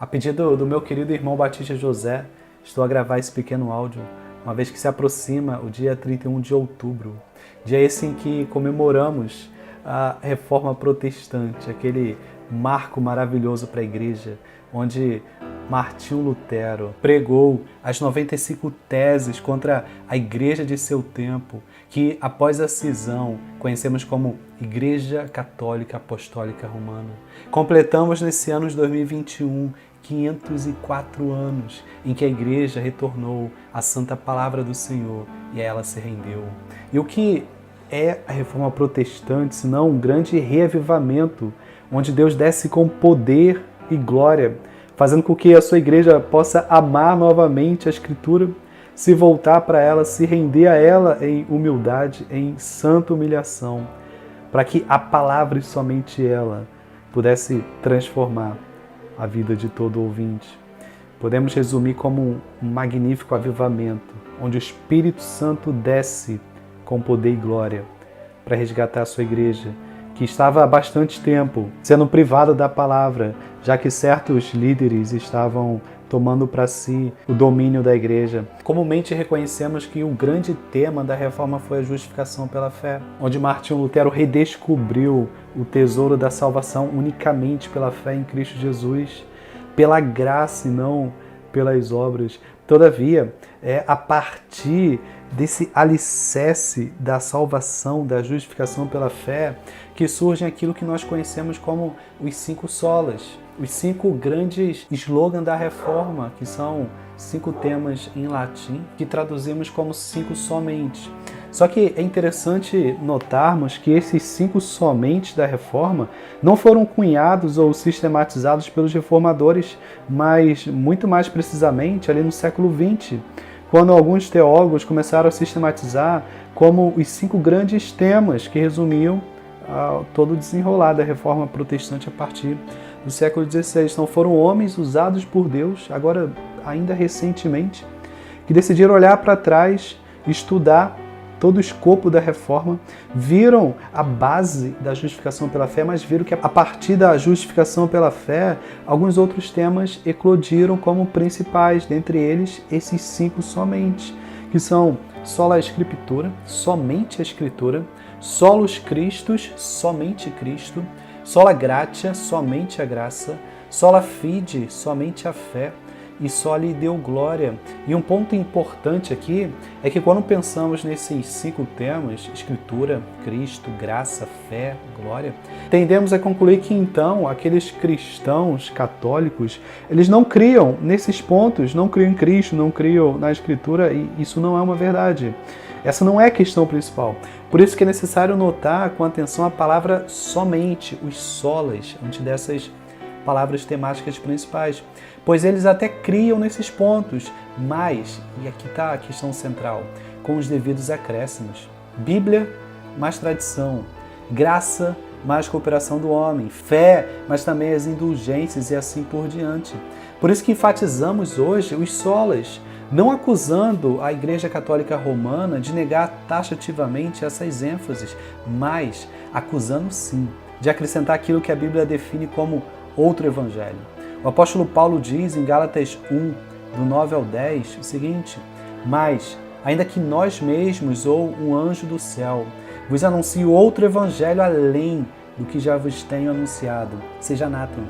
A pedido do meu querido irmão Batista José, estou a gravar esse pequeno áudio, uma vez que se aproxima o dia 31 de outubro, dia esse em que comemoramos a Reforma Protestante, aquele marco maravilhoso para a Igreja, onde Martinho Lutero pregou as 95 teses contra a Igreja de seu tempo, que após a cisão conhecemos como Igreja Católica Apostólica Romana. Completamos nesse ano de 2021 504 anos em que a Igreja retornou à Santa Palavra do Senhor e a ela se rendeu. E o que é a Reforma Protestante, senão um grande reavivamento, onde Deus desce com poder e glória, fazendo com que a sua Igreja possa amar novamente a Escritura, se voltar para ela, se render a ela em humildade, em santa humilhação, para que a palavra e somente ela pudesse transformar a vida de todo ouvinte. Podemos resumir como um magnífico avivamento, onde o Espírito Santo desce com poder e glória para resgatar a sua igreja, que estava há bastante tempo sendo privada da palavra, já que certos líderes estavam tomando para si o domínio da igreja. Comumente reconhecemos que o grande tema da reforma foi a justificação pela fé, onde Martinho Lutero redescobriu o tesouro da salvação unicamente pela fé em Cristo Jesus, pela graça e não pelas obras. Todavia, é a partir desse alicerce da salvação, da justificação pela fé, que surge aquilo que nós conhecemos como os 5 solas, os 5 grandes slogans da reforma, que são 5 temas em latim, que traduzimos como 5 somente. Só que é interessante notarmos que esses 5 somente da reforma não foram cunhados ou sistematizados pelos reformadores, mas muito mais precisamente ali no século XX, quando alguns teólogos começaram a sistematizar como os 5 grandes temas que resumiam todo o desenrolar da reforma protestante a partir do século XVI. Então foram homens usados por Deus, agora ainda recentemente, que decidiram olhar para trás, estudar todo o escopo da reforma, viram a base da justificação pela fé, mas viram que a partir da justificação pela fé, alguns outros temas eclodiram como principais, dentre eles esses 5 somente, que são sola Scriptura, somente a Escritura, solus Christus, somente Cristo, sola gratia, somente a graça, sola fide, somente a fé, e só lhe deu glória. E um ponto importante aqui é que quando pensamos nesses 5 temas, Escritura, Cristo, graça, fé, glória, tendemos a concluir que então aqueles cristãos católicos, eles não criam nesses pontos, não criam em Cristo, não criam na Escritura, e isso não é uma verdade. Essa não é a questão principal. Por isso que é necessário notar com atenção a palavra somente, os solas, antes dessas palavras temáticas principais, pois eles até criam nesses pontos, mas, e aqui está a questão central, com os devidos acréscimos. Bíblia mais tradição, graça mais cooperação do homem, fé, mas também as indulgências e assim por diante. Por isso que enfatizamos hoje os solas, não acusando a Igreja Católica Romana de negar taxativamente essas ênfases, mas acusando sim de acrescentar aquilo que a Bíblia define como outro evangelho. O apóstolo Paulo diz em Gálatas 1, do 9 ao 10, o seguinte: mas, ainda que nós mesmos ou um anjo do céu vos anuncie outro evangelho além do que já vos tenho anunciado, seja anátema.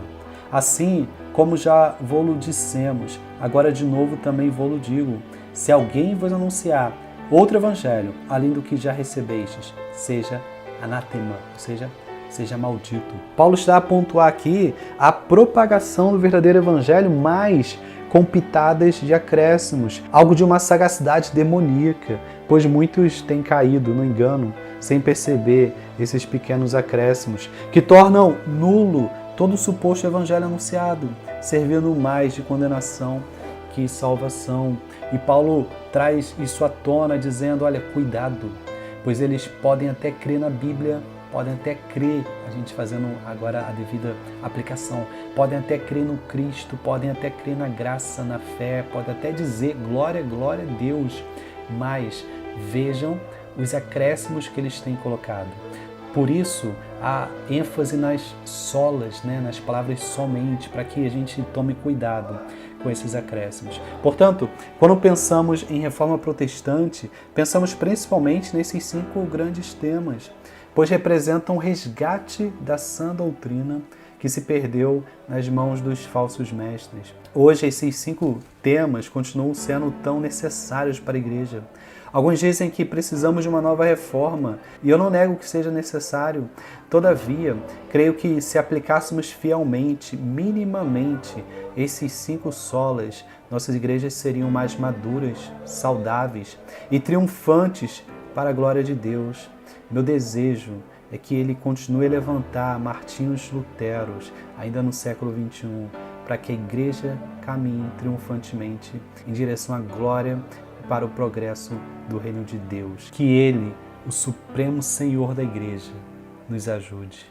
Assim, como já vô-lo dissemos, agora de novo também vô-lo digo, se alguém vos anunciar outro evangelho além do que já recebestes, seja anátema, ou seja maldito. Paulo está a pontuar aqui a propagação do verdadeiro evangelho, mas com pitadas de acréscimos, algo de uma sagacidade demoníaca, pois muitos têm caído no engano sem perceber esses pequenos acréscimos, que tornam nulo todo o suposto evangelho anunciado, servindo mais de condenação que salvação. E Paulo traz isso à tona, dizendo, olha, cuidado, pois eles podem até crer na Bíblia, podem até crer, a gente fazendo agora a devida aplicação, podem até crer no Cristo, podem até crer na graça, na fé, podem até dizer glória, glória a Deus, mas vejam os acréscimos que eles têm colocado. Por isso, a ênfase nas solas, né, nas palavras somente, para que a gente tome cuidado com esses acréscimos. Portanto, quando pensamos em reforma protestante, pensamos principalmente nesses 5 grandes temas, pois representam o resgate da sã doutrina que se perdeu nas mãos dos falsos mestres. Hoje, esses 5 temas continuam sendo tão necessários para a igreja. Alguns dizem que precisamos de uma nova reforma, e eu não nego que seja necessário. Todavia, creio que se aplicássemos fielmente, minimamente, esses 5 solas, nossas igrejas seriam mais maduras, saudáveis e triunfantes para a glória de Deus. Meu desejo é que ele continue a levantar Martinhos Luteros, ainda no século XXI, para que a igreja caminhe triunfantemente em direção à glória e para o progresso do reino de Deus. Que ele, o Supremo Senhor da igreja, nos ajude.